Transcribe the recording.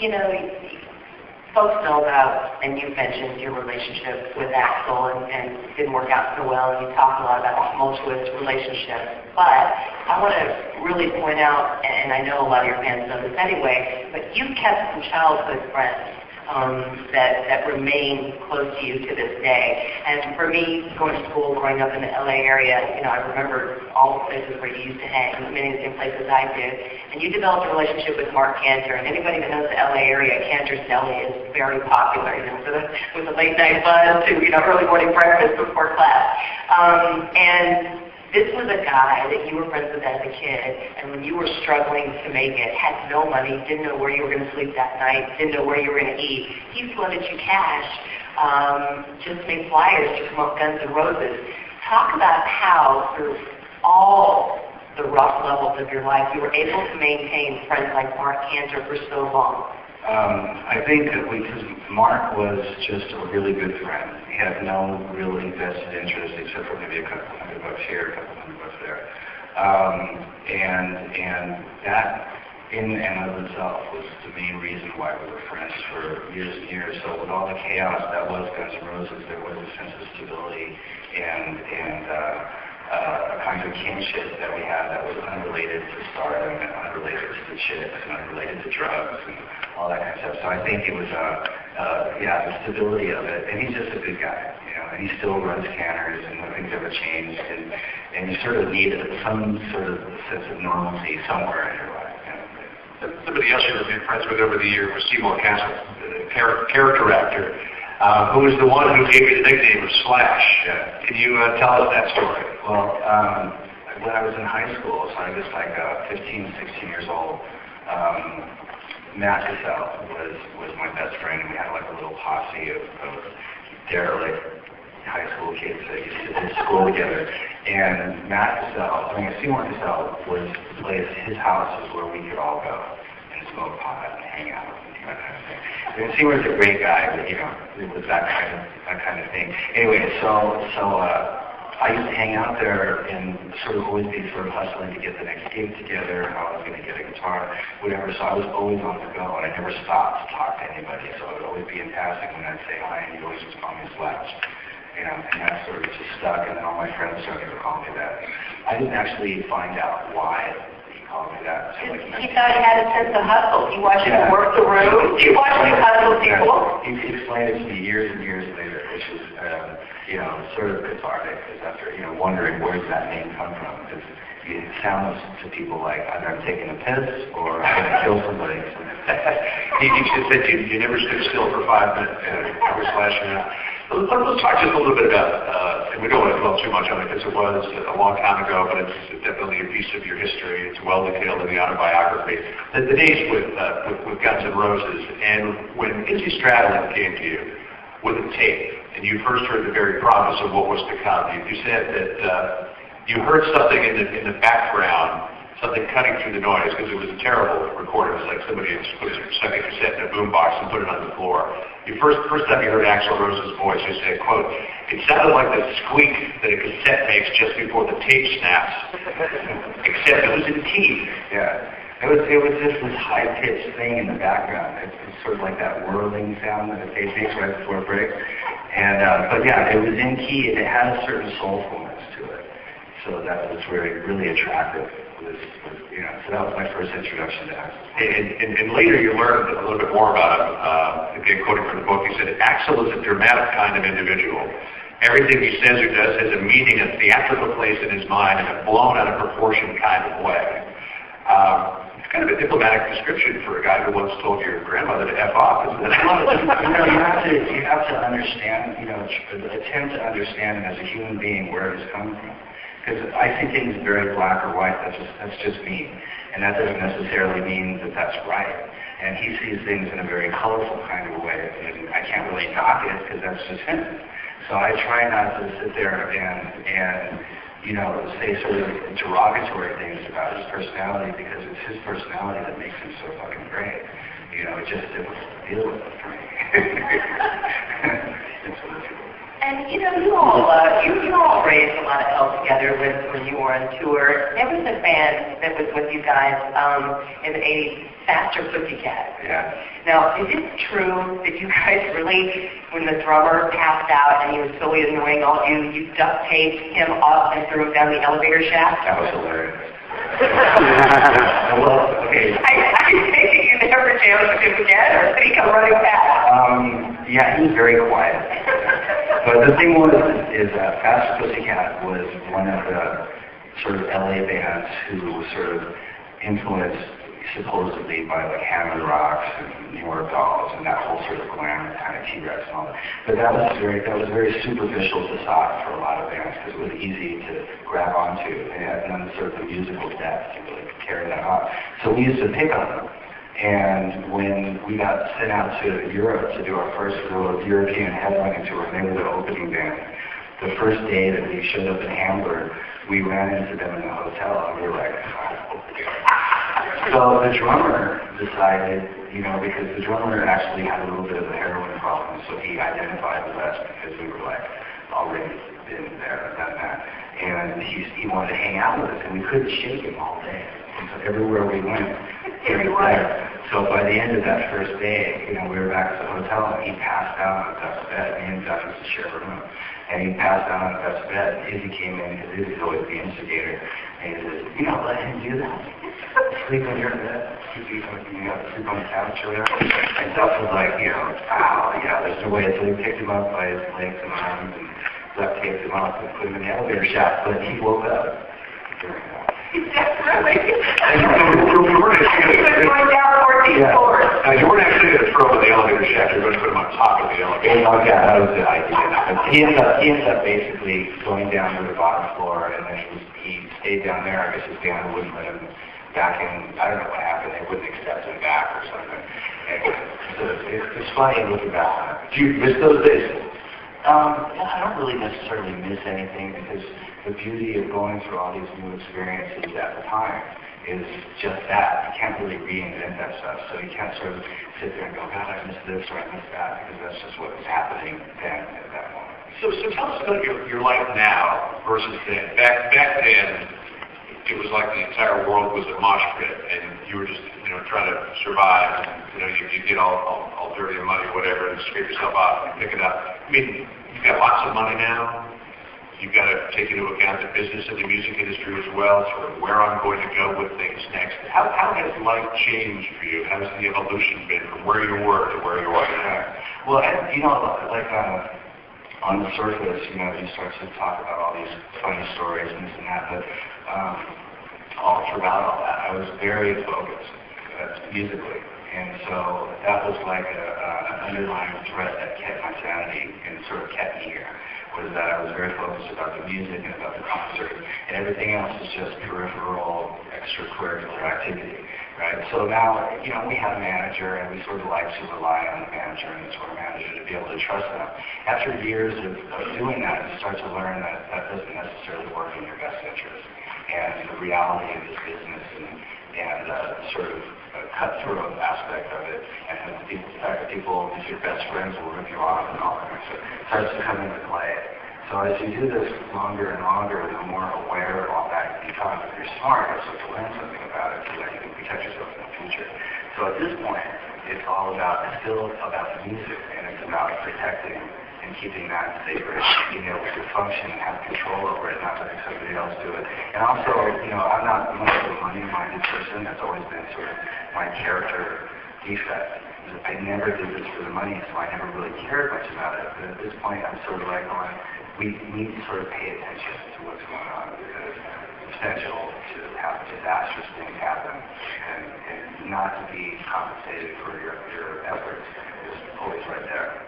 you know, folks know about, and you mentioned your relationship with Axl, and it didn't work out so well, and you talked a lot about the tumultuous relationship. But I want to really point out, and I know a lot of your fans know this anyway, but you've kept some childhood friends that remain close to you to this day. And for me, going to school, growing up in the LA area, you know, I remember all the places where you used to hang, many of the same places I did. And you developed a relationship with Mark Cantor. And anybody that knows the LA area, Cantor's Deli is very popular, you know, with the late night buzz to, you know, early morning breakfast before class. And this was a guy that you were friends with as a kid, and when you were struggling to make it, had no money, didn't know where you were going to sleep that night, didn't know where you were going to eat, he flooded you cash, just made flyers to promote Guns N' Roses. Talk about how, through all the rough levels of your life, you were able to maintain friends like Mark Cantor for so long. I think that because Mark was just a really good friend. He had no really vested interest except for maybe a couple $100 here, a couple $100 there. And that in and of itself was the main reason why we were friends for years and years. So with all the chaos that was Guns N' Roses, there was a sense of stability and a kind of kinship that we had that was unrelated to stardom and unrelated to the chicks and unrelated to drugs and all that kind of stuff. So I think it was, the stability of it. And he's just a good guy, you know, and he still runs Canners and nothing's ever changed. And you sort of need some sort of sense of normalcy somewhere in your life. You know. Somebody else you've been friends with over the years was Seymour Cassel, the character actor. Who was the one who gave you the nickname of Slash? Can you tell us that story? Well, when I was in high school, so I was like 15, 16 years old, Matt Cassell was my best friend, and we had like a little posse of derelict high school kids that used to do school together. And Seymour Cassell was the place, his house was where we could all go and smoke pot and hang out. That kind of thing. And Seymour's a great guy, but you know, it was that kind of thing. Anyway, so I used to hang out there and sort of always be sort of hustling to get the next gig together, how I was going to get a guitar, whatever. So I was always on the go, and I never stopped to talk to anybody. So I would always be in passing when I'd say hi, and you'd always just call me Slash. You know, and that sort of just stuck, and then all my friends started to call me that. I didn't actually find out why he called me that. So he thought he had a sense of hustle. He watched you work the room. He watched you hustle people. He explained it to me years and years later, which is, sort of cathartic, because after, wondering where does that name come from, because it sounds to people like either I'm taking a piss or I'm going to kill somebody. He just said you never stood still for 5 minutes. I was slashing out. Let's talk just a little bit about, and we don't want to dwell too much on it because it was a long time ago, but it's definitely a piece of your history. It's well detailed in the autobiography. The days with Guns N' Roses, and when Izzy Stradlin came to you with a tape, and you first heard the very promise of what was to come, you said that you heard something in the background, something cutting through the noise, because it was a terrible recording. It was like somebody had put a second cassette in a boombox and put it on the floor. The first time you heard Axl Rose's voice, you said, quote, "It sounded like the squeak that a cassette makes just before the tape snaps, except it was in key." Yeah. It was just this high-pitched thing in the background. It's sort of like that whirling sound that a tape makes right before it breaks. And, but yeah, it was in key, and it had a certain soulfulness to it. So that was really attractive. So that was my first introduction to Axl. And later you learned a little bit more about him. Again, quoting from the book, he said, "Axl is a dramatic kind of individual. Everything he says or does has a meaning, a theatrical place in his mind, in a blown out of proportion kind of way." It's kind of a diplomatic description for a guy who once told your grandmother to F off, isn't it? You have to understand, attempt to understand him as a human being where he's coming from. Because I see things very black or white. That's just me, and that doesn't necessarily mean that that's right. And he sees things in a very colorful kind of way, and I can't really knock it because that's just him. So I try not to sit there and say sort of derogatory things about his personality, because it's his personality that makes him so fucking great. It's just difficult to deal with for me. And you all raised a lot of hell together when you were on tour. There was a band that was with you guys in the 80s, Faster Pussycat. Yeah. Now, is it true that you guys really, when the drummer passed out and he was so annoying all you duct taped him up and threw him down the elevator shaft? That was hilarious. Well, okay. I take it you never jammed with him again, or did he come running back? Yeah, he was very quiet. But the thing was, is that Fast Pussycat was one of the sort of LA bands who was sort of influenced supposedly by like Hammond Rocks and New York Dolls and that whole sort of glam kind of T-Rex and all that. But that was very superficial facade for a lot of bands because it was easy to grab onto. They had none of sort of the musical depth to really carry that on. So we used to pick on them. And when we got sent out to Europe to do our first European headlining tour, and they were the opening band, the first day that we showed up in Hamburg, we ran into them in the hotel, and we were like, oh, so the drummer decided, because the drummer actually had a little bit of a heroin problem, so he identified with us because we were like already been there and done that. And he wanted to hang out with us, and we couldn't shake him all day. And so everywhere we went, he was there. So by the end of that first day, we were back at the hotel, and he passed out on Duck's bed. Me and Duck used to share a room. And he passed out on Duck's bed, and Izzy came in, because Izzy's always the instigator. And he says, let him do that. Sleep on your bed. Sleep on the couch or whatever. And Duck was like, there's no way. So we picked him up by his legs and arms, and duct taped him up and put him in the elevator shaft. But he woke up during that. Really? Going down 14 floors. You weren't actually going to throw him in the elevator shaft. You're going to put him on top of the elevator. Oh, yeah, that was the idea. He ended up basically going down to the bottom floor, and then he stayed down there. I guess his band wouldn't let him back in. I don't know what happened. They wouldn't accept him back or something. And so it's funny looking back on it. Do you miss those days? I don't really necessarily miss anything because the beauty of going through all these new experiences at the time is just that. You can't really reinvent that stuff, so you can't sort of sit there and go, God, I miss this or I miss that, because that's just what was happening then at that moment. So tell us about your life now versus then. Back then, it was like the entire world was a mosh pit, and you were just trying to survive. And, you get all dirty and muddy, whatever, and scrape yourself off and pick it up. I mean, you've got lots of money now. You've got to take into account the business of the music industry as well, sort of where I'm going to go with things next. How has life changed for you? How has the evolution been from where you were to where you are now? Well, on the surface, you start to talk about all these funny stories and this and that, but all throughout all that, I was very focused musically. And so that was like an underlying thread that kept my sanity and sort of kept me here, was that I was very focused about the music and about the concert, and everything else is just peripheral, extracurricular activity, right? So now, we have a manager, and we sort of like to rely on the manager and the tour manager to be able to trust them. After years of doing that, you start to learn that that doesn't necessarily work in your best interest. And the reality of this business and sort of cutthroat aspect of it, and the fact that people, if your best friends will rip you off and all that, so it starts to come into play. So as you do this longer and longer, the more aware of all that you become. If you're smart, you start to learn something about it so that you can protect yourself in the future. So at this point, it's still about the music, and it's about protecting and keeping that sacred, being able to function and have control over it, not letting somebody else do it. And also, I'm not much of a money-minded person. That's always been sort of my character defect. I never did this for the money, so I never really cared much about it. But at this point, I'm sort of like going, we need to sort of pay attention to what's going on, because it's essential to have disastrous things happen, and not to be compensated for your efforts is always right there.